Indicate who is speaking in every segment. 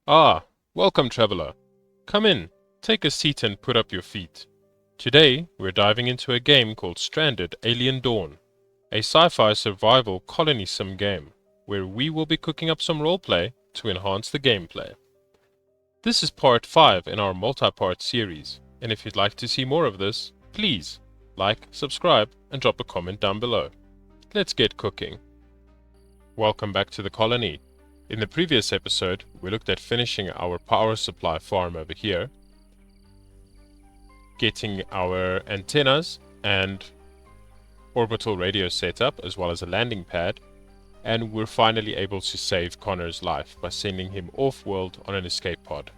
Speaker 1: Ah, welcome traveler. Come in, take a seat and put up your feet. Today, we're diving into a game called Stranded: Alien Dawn, a sci-fi survival colony sim game, where we will be cooking up some roleplay to enhance the gameplay. This is part 5 in our multi-part series, and if you'd like to see more of this, please like, subscribe, and drop a comment down below. Let's get cooking. Welcome back to the colony. In the previous episode, we looked at finishing our power supply farm over here, getting our antennas and orbital radio set up, as well as a landing pad, and we're finally able to save Connor's life by sending him off-world on an escape pod.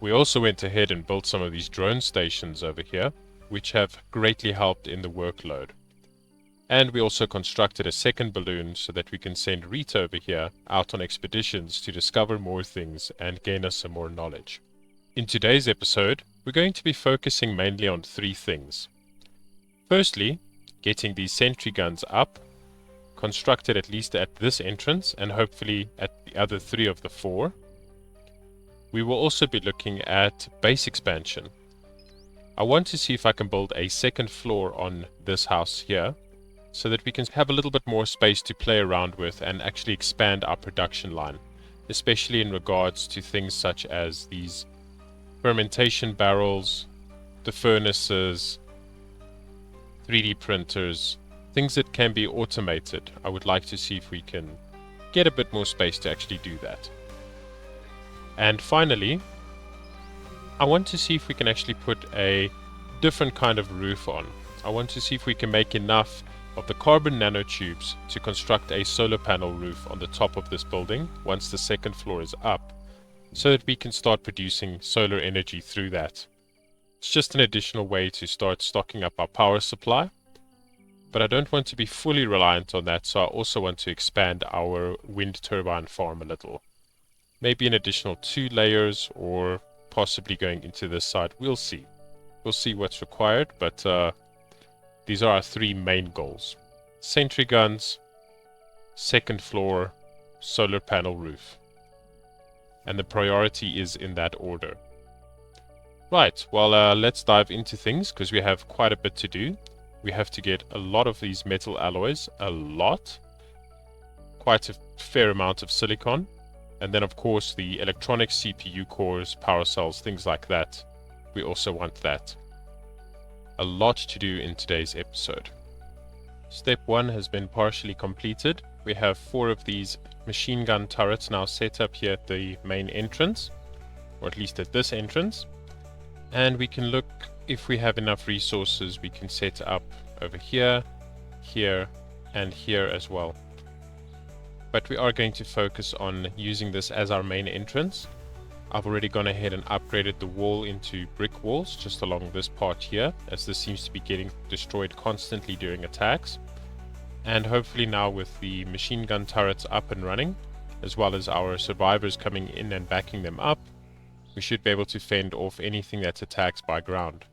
Speaker 1: We also went ahead and built some of these drone stations over here, which have greatly helped in the workload. And we also constructed a second balloon so that we can send Rita over here out on expeditions to discover more things and gain us some more knowledge. In today's episode, we're going to be focusing mainly on 3 things. Firstly, getting these sentry guns up, constructed at least at this entrance and hopefully at the other 3 of the 4. We will also be looking at base expansion. I want to see if I can build a second floor on this house here, so that we can have a little bit more space to play around with and actually expand our production line, especially in regards to things such as these fermentation barrels, the furnaces, 3D printers, things that can be automated. I would like to see if we can get a bit more space to actually do that. And finally, I want to see if we can actually put a different kind of roof on. I want to see if we can make enough of the carbon nanotubes to construct a solar panel roof on the top of this building once the second floor is up, so that we can start producing solar energy through that. It's just an additional way to start stocking up our power supply, but I don't want to be fully reliant on that, so I also want to expand our wind turbine farm a little. Maybe an additional 2 layers, or possibly going into this side. We'll see. We'll see what's required, but these are our 3 main goals. Sentry guns, second floor, solar panel roof. And the priority is in that order. Right, well, let's dive into things, because we have quite a bit to do. We have to get a lot of these metal alloys, quite a fair amount of silicon, and then of course the electronic CPU cores, power cells, things like that. We also want that. A lot to do in today's episode. Step 1 has been partially completed. We have 4 of these machine gun turrets now set up here at the main entrance, or at least at this entrance. And we can look if we have enough resources. We can set up over here, here, and here as well. But we are going to focus on using this as our main entrance. I've already gone ahead and upgraded the wall into brick walls just along this part here, as this seems to be getting destroyed constantly during attacks. And hopefully now with the machine gun turrets up and running, as well as our survivors coming in and backing them up, we should be able to fend off anything that's attacked by ground.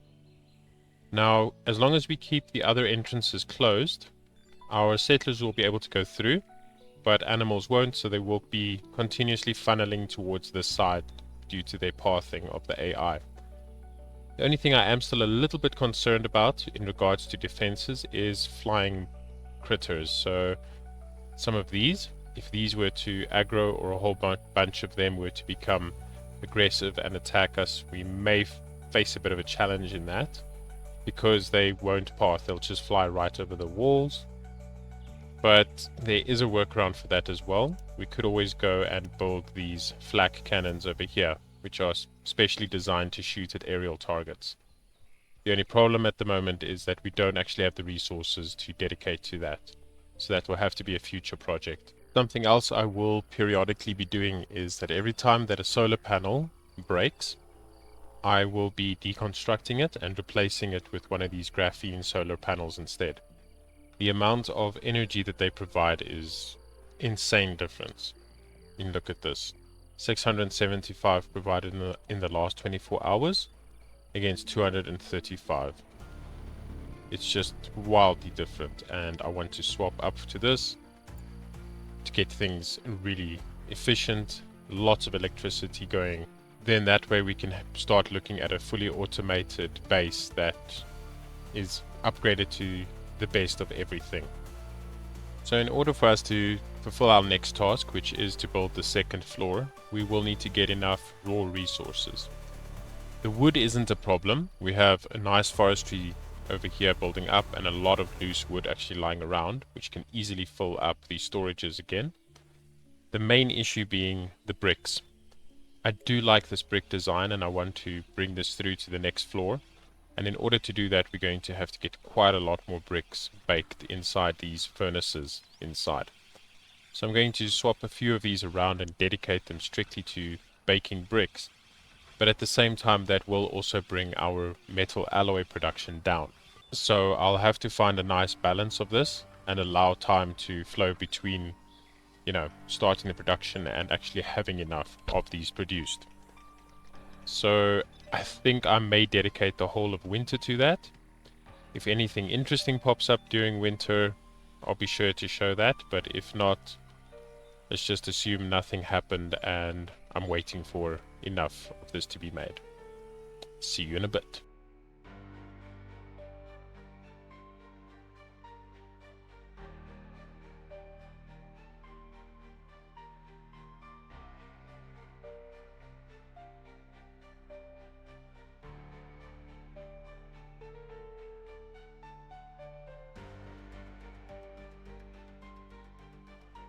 Speaker 1: Now, as long as we keep the other entrances closed, our settlers will be able to go through, but animals won't, so they will be continuously funneling towards this side due to their pathing of the AI. The only thing I am still a little bit concerned about in regards to defenses is flying critters. So some of these, if these were to aggro, or a whole bunch of them were to become aggressive and attack us, we may face a bit of a challenge in that, because they won't path, they'll just fly right over the walls. But there is a workaround for that as well. We could always go and build these flak cannons over here, which are specially designed to shoot at aerial targets. The only problem at the moment is that we don't actually have the resources to dedicate to that. So that will have to be a future project. Something else I will periodically be doing is that every time that a solar panel breaks, I will be deconstructing it and replacing it with one of these graphene solar panels instead. The amount of energy that they provide is insane difference. You can look at this. 675 provided in the last 24 hours against 235. It's just wildly different, and I want to swap up to this to get things really efficient, lots of electricity going. Then that way we can start looking at a fully automated base that is upgraded to the best of everything. So in order for us to fulfill our next task, which is to build the second floor, we will need to get enough raw resources. The wood isn't a problem. We have a nice forestry over here building up and a lot of loose wood actually lying around, which can easily fill up the storages again. The main issue being the bricks. I do like this brick design and I want to bring this through to the next floor. And in order to do that, we're going to have to get quite a lot more bricks baked inside these furnaces inside. So I'm going to swap a few of these around and dedicate them strictly to baking bricks. But at the same time, that will also bring our metal alloy production down. So I'll have to find a nice balance of this and allow time to flow between, starting the production and actually having enough of these produced. So I think I may dedicate the whole of winter to that. If anything interesting pops up during winter, I'll be sure to show that. But if not, let's just assume nothing happened and I'm waiting for enough of this to be made. See you in a bit.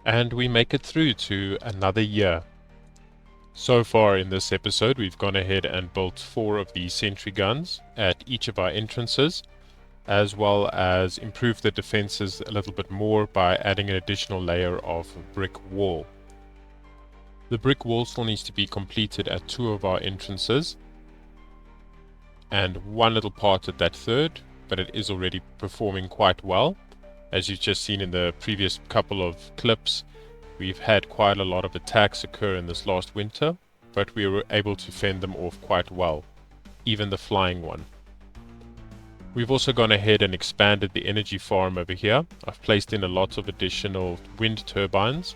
Speaker 1: And we make it through to another year. So far in this episode, we've gone ahead and built 4 of the sentry guns at each of our entrances, as well as improved the defenses a little bit more by adding an additional layer of brick wall. The brick wall still needs to be completed at 2 of our entrances, and one little part at that third, but it is already performing quite well. As you've just seen in the previous couple of clips, we've had quite a lot of attacks occur in this last winter, but we were able to fend them off quite well, even the flying one. We've also gone ahead and expanded the energy farm over here. I've placed in a lot of additional wind turbines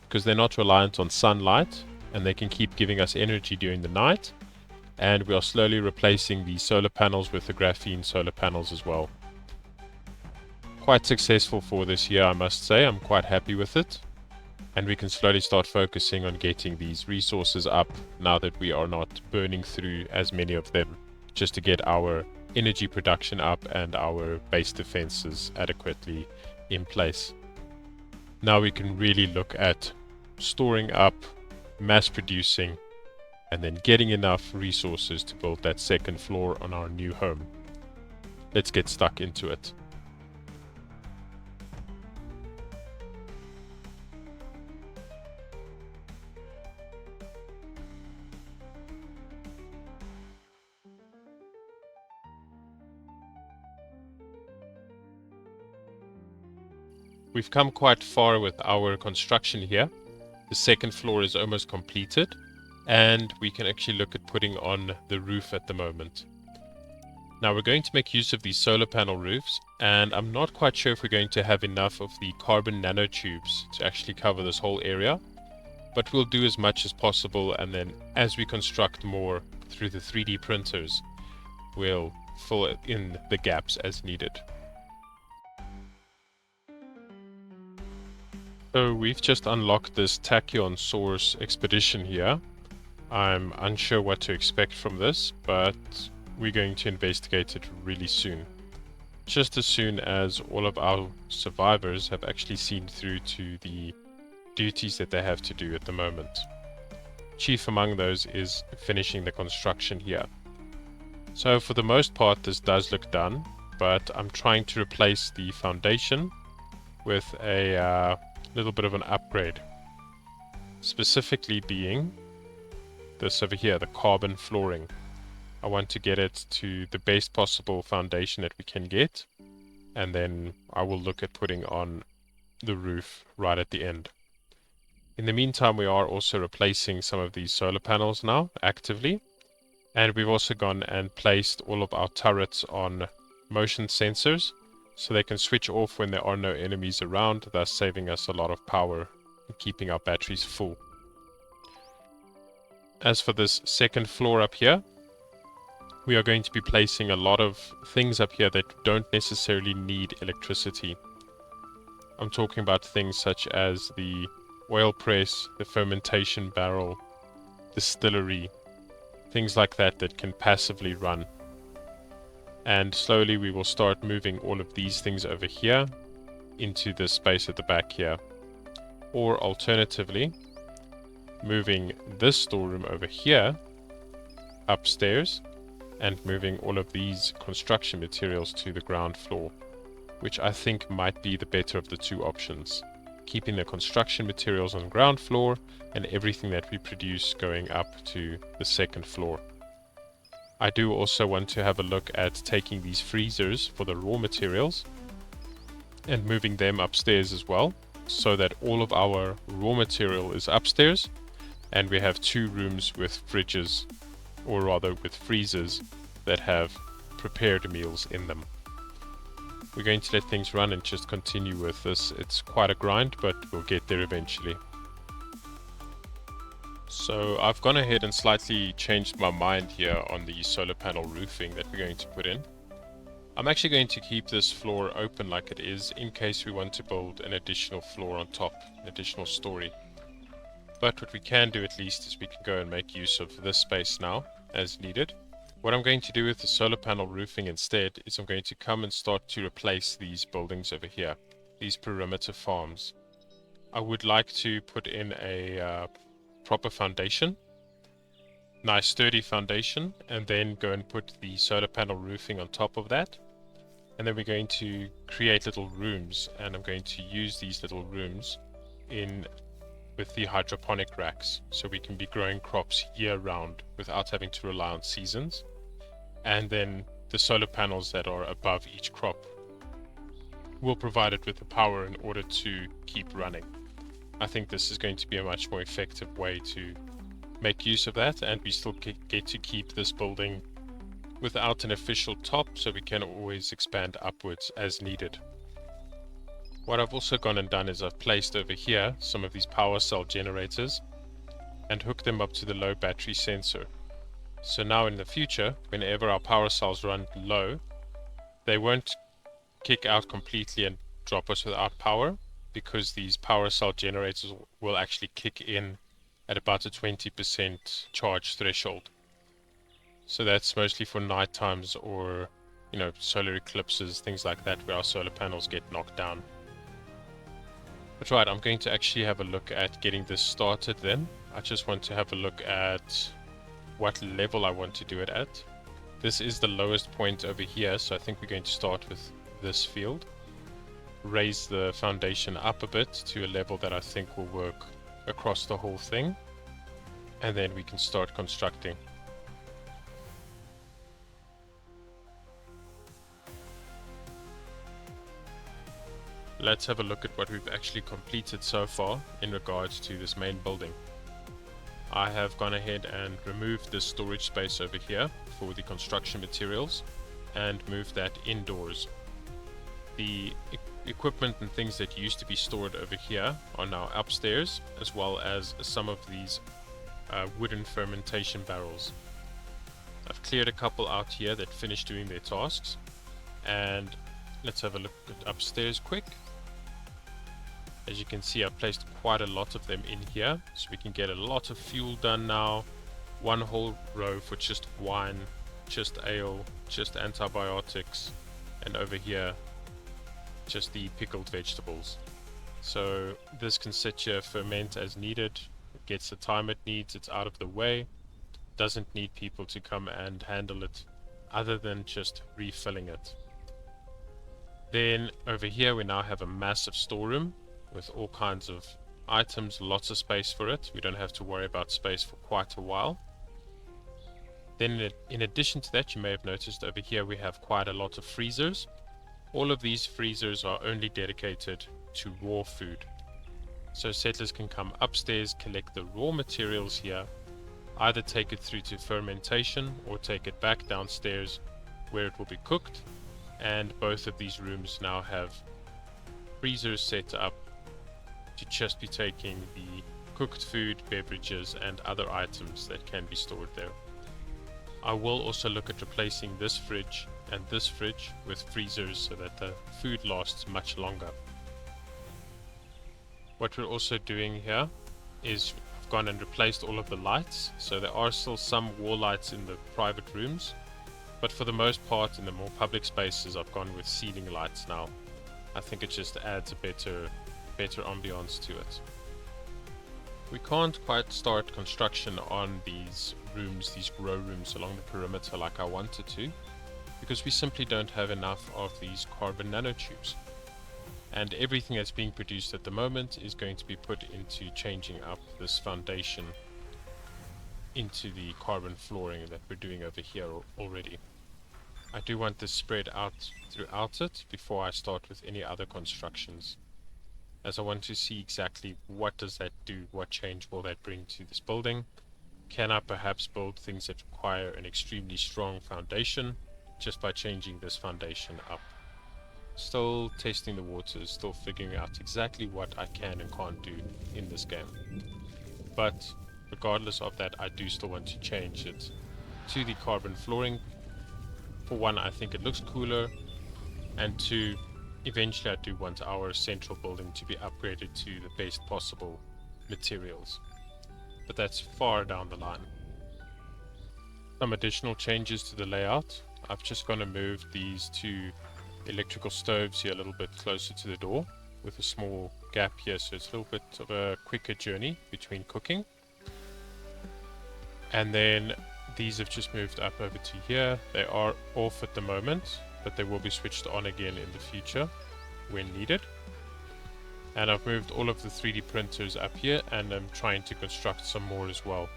Speaker 1: because they're not reliant on sunlight and they can keep giving us energy during the night. And we are slowly replacing the solar panels with the graphene solar panels as well. Quite successful for this year, I must say. I'm quite happy with it. And we can slowly start focusing on getting these resources up now that we are not burning through as many of them, just to get our energy production up and our base defenses adequately in place. Now we can really look at storing up, mass producing, and then getting enough resources to build that second floor on our new home. Let's get stuck into it. We've come quite far with our construction here. The second floor is almost completed, and we can actually look at putting on the roof at the moment. Now we're going to make use of these solar panel roofs, and I'm not quite sure if we're going to have enough of the carbon nanotubes to actually cover this whole area, but we'll do as much as possible, and then as we construct more through the 3D printers, we'll fill in the gaps as needed. So we've just unlocked this Tachyon Source expedition here. I'm unsure what to expect from this, but we're going to investigate it really soon. Just as soon as all of our survivors have actually seen through to the duties that they have to do at the moment. Chief among those is finishing the construction here. So for the most part this does look done, but I'm trying to replace the foundation with a little bit of an upgrade, specifically being this over here, the carbon flooring. I want to get it to the best possible foundation that we can get, and then I will look at putting on the roof right at the end. In the meantime, we are also replacing some of these solar panels now actively, and we've also gone and placed all of our turrets on motion sensors so they can switch off when there are no enemies around, thus saving us a lot of power and keeping our batteries full. As for this second floor up here, we are going to be placing a lot of things up here that don't necessarily need electricity. I'm talking about things such as the oil press, the fermentation barrel, distillery, things like that that can passively run. And slowly we will start moving all of these things over here into the space at the back here. Or alternatively, moving this storeroom over here upstairs and moving all of these construction materials to the ground floor, which I think might be the better of the two options. Keeping the construction materials on the ground floor and everything that we produce going up to the second floor. I do also want to have a look at taking these freezers for the raw materials and moving them upstairs as well, so that all of our raw material is upstairs and we have 2 rooms with fridges, or rather with freezers that have prepared meals in them. We're going to let things run and just continue with this. It's quite a grind, but we'll get there eventually. So I've gone ahead and slightly changed my mind here on the solar panel roofing that we're going to put in. I'm actually going to keep this floor open like it is in case we want to build an additional floor on top, an additional story. But what we can do at least is we can go and make use of this space now as needed. What I'm going to do with the solar panel roofing instead is I'm going to come and start to replace these buildings over here, these perimeter farms. I would like to put in a proper foundation, nice sturdy foundation, and then go and put the solar panel roofing on top of that. And then we're going to create little rooms, and I'm going to use these little rooms with the hydroponic racks, so we can be growing crops year round without having to rely on seasons. And then the solar panels that are above each crop will provide it with the power in order to keep running. I think this is going to be a much more effective way to make use of that, and we still get to keep this building without an official top, so we can always expand upwards as needed. What I've also gone and done is I've placed over here some of these power cell generators and hooked them up to the low battery sensor. So now in the future, whenever our power cells run low, they won't kick out completely and drop us without power, because these power cell generators will actually kick in at about a 20% charge threshold. So that's mostly for night times or, solar eclipses, things like that, where our solar panels get knocked down. But right, I'm going to actually have a look at getting this started then. I just want to have a look at what level I want to do it at. This is the lowest point over here, so I think we're going to start with this field. Raise the foundation up a bit to a level that I think will work across the whole thing, and then we can start constructing. Let's have a look at what we've actually completed so far in regards to this main building. I have gone ahead and removed this storage space over here for the construction materials and moved that indoors. The equipment and things that used to be stored over here are now upstairs, as well as some of these wooden fermentation barrels. I've cleared a couple out here that finished doing their tasks, and let's have a look at upstairs quick. As you can see, I've placed quite a lot of them in here, so we can get a lot of fuel done now. One whole row for just wine, just ale, just antibiotics, and over here just the pickled vegetables. So this can sit here, ferment as needed. It gets the time it needs, it's out of the way, doesn't need people to come and handle it other than just refilling it. Then over here we now have a massive storeroom with all kinds of items, lots of space for it. We don't have to worry about space for quite a while. Then in addition to that, you may have noticed over here we have quite a lot of freezers. All of these freezers are only dedicated to raw food. So settlers can come upstairs, collect the raw materials here, either take it through to fermentation or take it back downstairs where it will be cooked. And both of these rooms now have freezers set up to just be taking the cooked food, beverages, and other items that can be stored there. I will also look at replacing this fridge and this fridge with freezers so that the food lasts much longer. What we're also doing here is I've gone and replaced all of the lights, so there are still some wall lights in the private rooms, but for the most part in the more public spaces I've gone with ceiling lights now. I think it just adds a better ambiance to it. We can't quite start construction on these rooms, these grow rooms along the perimeter like I wanted to, because we simply don't have enough of these carbon nanotubes. And everything that's being produced at the moment is going to be put into changing up this foundation into the carbon flooring that we're doing over here already. I do want this spread out throughout it before I start with any other constructions, as I want to see exactly what does that do, what change will that bring to this building. Can I perhaps build things that require an extremely strong foundation just by changing this foundation up? Still testing the waters, still figuring out exactly what I can and can't do in this game. But regardless of that, I do still want to change it to the carbon flooring. For one, I think it looks cooler, and two, eventually I do want our central building to be upgraded to the best possible materials. But that's far down the line. Some additional changes to the layout. I've just gone and moved these two electrical stoves here a little bit closer to the door with a small gap here, so it's a little bit of a quicker journey between cooking. And then these have just moved up over to here. They are off at the moment, but they will be switched on again in the future when needed. And I've moved all of the 3D printers up here, and I'm trying to construct some more as well.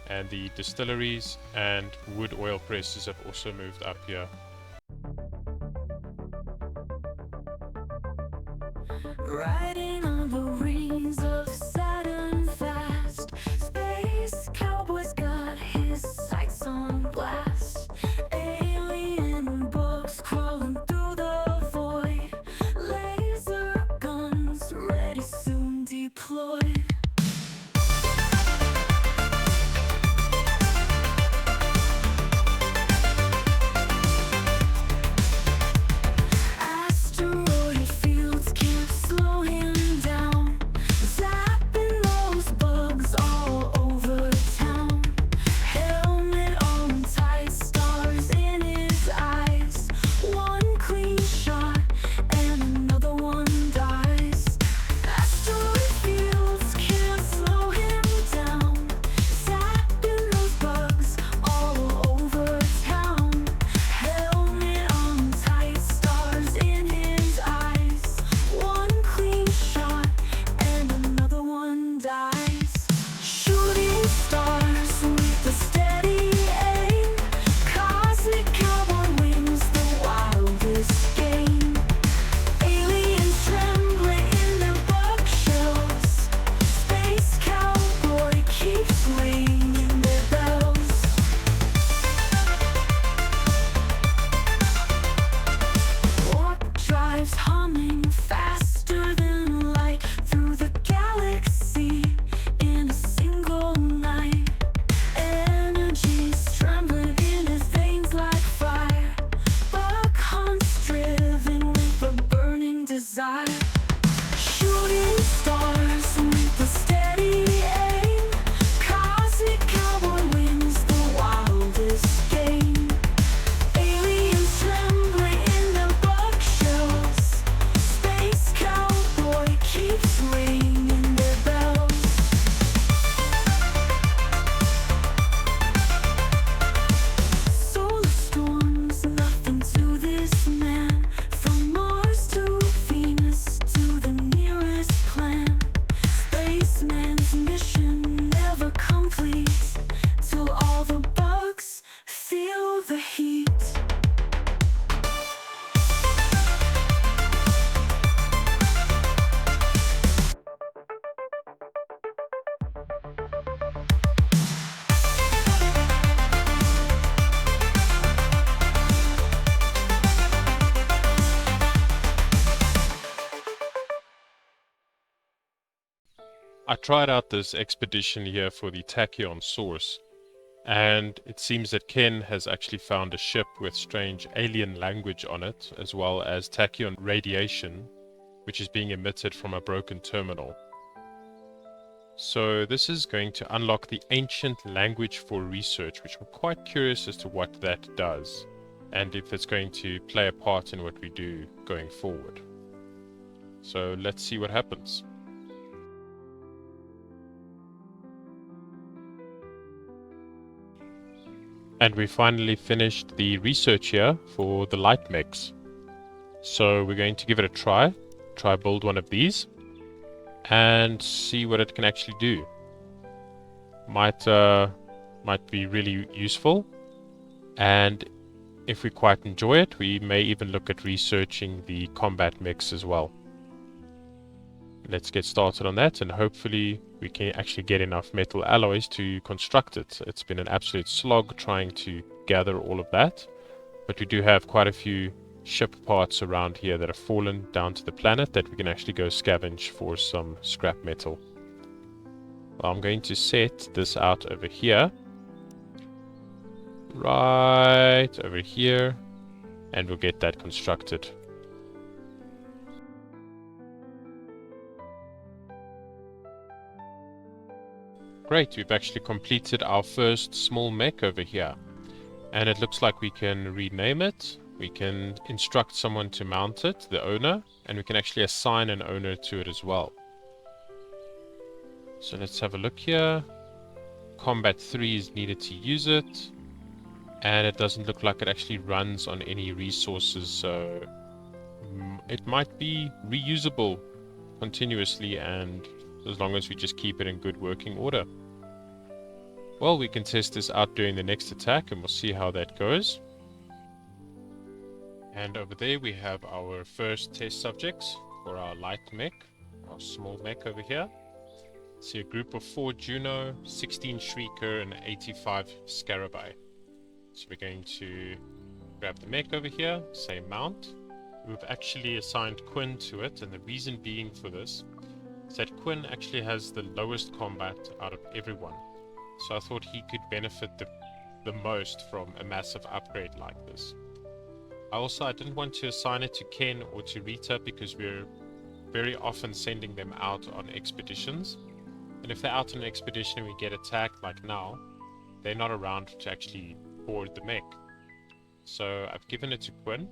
Speaker 1: And the distilleries and wood oil presses have also moved up here.
Speaker 2: Riding on the rings of Saturn fast, space cowboy's got his sights on blast. Alien bugs crawling through the void, laser guns ready soon deployed.
Speaker 1: I tried out this expedition here for the Tachyon source, and it seems that Ken has actually found a ship with strange alien language on it, as well as tachyon radiation, which is being emitted from a broken terminal. So this is going to unlock the ancient language for research, which I'm quite curious as to what that does, and if it's going to play a part in what we do going forward. So let's see what happens. And we finally finished the research here for the light mechs. So we're going to give it a try build one of these, and see what it can actually do. Might be really useful, and if we quite enjoy it, we may even look at researching the combat mechs as well. Let's get started on that, and hopefully we can actually get enough metal alloys to construct it. It's been an absolute slog trying to gather all of that, but we do have quite a few ship parts around here that have fallen down to the planet that we can actually go scavenge for some scrap metal. Well, I'm going to set this out over here, right over here, and we'll get that constructed. Great, we've actually completed our first small mech over here, and it looks like we can rename it. We can instruct someone to mount it, the owner, and we can actually assign an owner to it as well. So let's have a look here. Combat 3 is needed to use it, and it doesn't look like it actually runs on any resources, so it might be reusable continuously, and as long as we just keep it in good working order. Well, we can test this out during the next attack, and we'll see how that goes. And over there we have our first test subjects for our light mech, our small mech over here. See a group of 4 Juno, 16 Shrieker, and 85 Scarabai. So we're going to grab the mech over here, say mount. We've actually assigned Quinn to it, and the reason being for this is that Quinn actually has the lowest combat out of everyone. So I thought he could benefit the most from a massive upgrade like this. I didn't want to assign it to Ken or to Rita because we're very often sending them out on expeditions. And if they're out on an expedition and we get attacked like now, they're not around to actually board the mech. So I've given it to Quinn.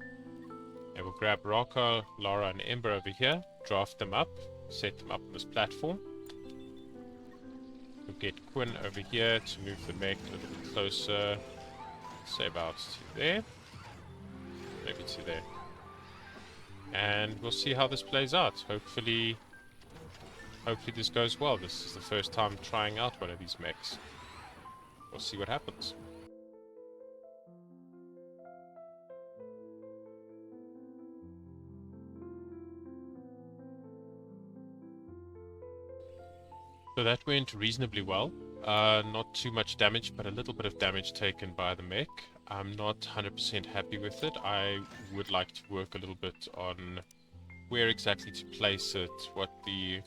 Speaker 1: And we'll grab Raka, Lara, and Ember over here, draft them up, set them up on this platform. We'll get Quinn over here to move the mech a little bit closer, say about to there, maybe to there. And we'll see how this plays out. Hopefully this goes well. This is the first time trying out one of these mechs. We'll see what happens. So that went reasonably well. Not too much damage, but a little bit of damage taken by the mech. I'm not 100% happy with it. I would like to work a little bit on where exactly to place it, what the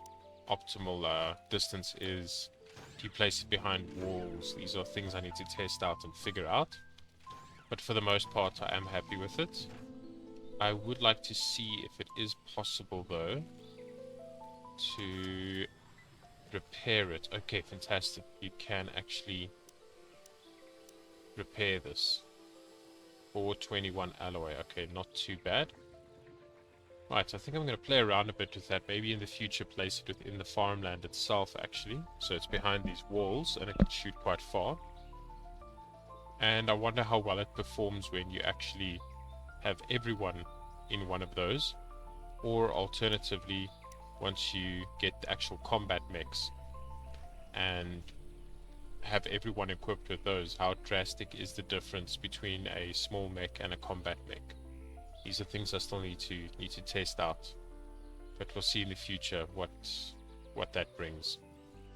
Speaker 1: optimal distance is. Do you place it behind walls? These are things I need to test out and figure out. But for the most part, I am happy with it. I would like to see if it is possible, though, to repair it. Okay, fantastic. You can actually repair this. 421 alloy. Okay, not too bad. Right, I think I'm going to play around a bit with that. Maybe in the future place it within the farmland itself, actually. So it's behind these walls and it can shoot quite far. And I wonder how well it performs when you actually have everyone in one of those. Or alternatively, once you get the actual combat mechs and have everyone equipped with those, how drastic is the difference between a small mech and a combat mech? These are things I still need to test out, but we'll see in the future what that brings.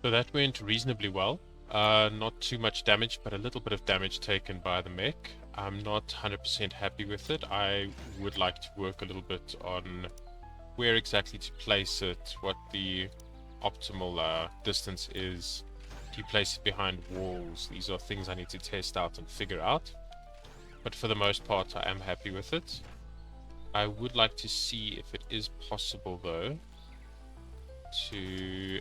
Speaker 1: So that went reasonably well. Not too much damage, but a little bit of damage taken by the mech. I'm not 100% happy with it. I would like to work a little bit on where exactly to place it, what the optimal distance is. Do you place it behind walls? These are things I need to test out and figure out. But for the most part, I am happy with it. I would like to see if it is possible, though, to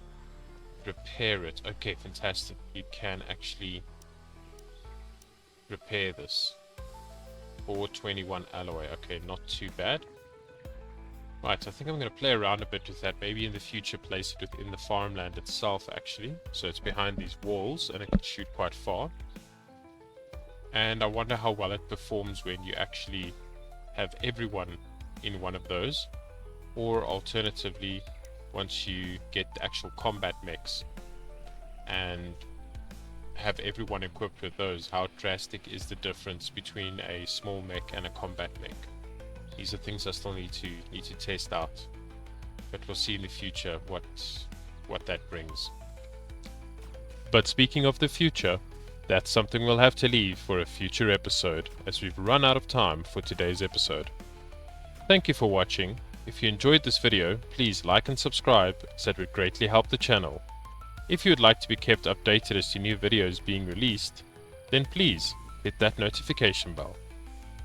Speaker 1: repair it. Okay, fantastic. You can actually repair this. 421 alloy. Okay, not too bad. Right, I think I'm going to play around a bit with that. Maybe in the future place it within the farmland itself, actually. So it's behind these walls and it can shoot quite far. And I wonder how well it performs when you actually have everyone in one of those. Or alternatively, once you get the actual combat mechs and have everyone equipped with those, how drastic is the difference between a small mech and a combat mech? These are things I still need to test out, but we'll see in the future what that brings. But speaking of the future, that's something we'll have to leave for a future episode, as we've run out of time for today's episode. Thank you for watching. If you enjoyed this video, please like and subscribe, as that would greatly help the channel. If you would like to be kept updated as to new videos being released, then please hit that notification bell.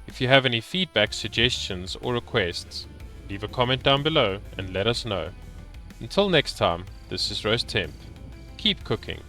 Speaker 1: If you have any feedback, suggestions or requests, leave a comment down below and let us know. Until next time, this is Roast Temp. Keep cooking.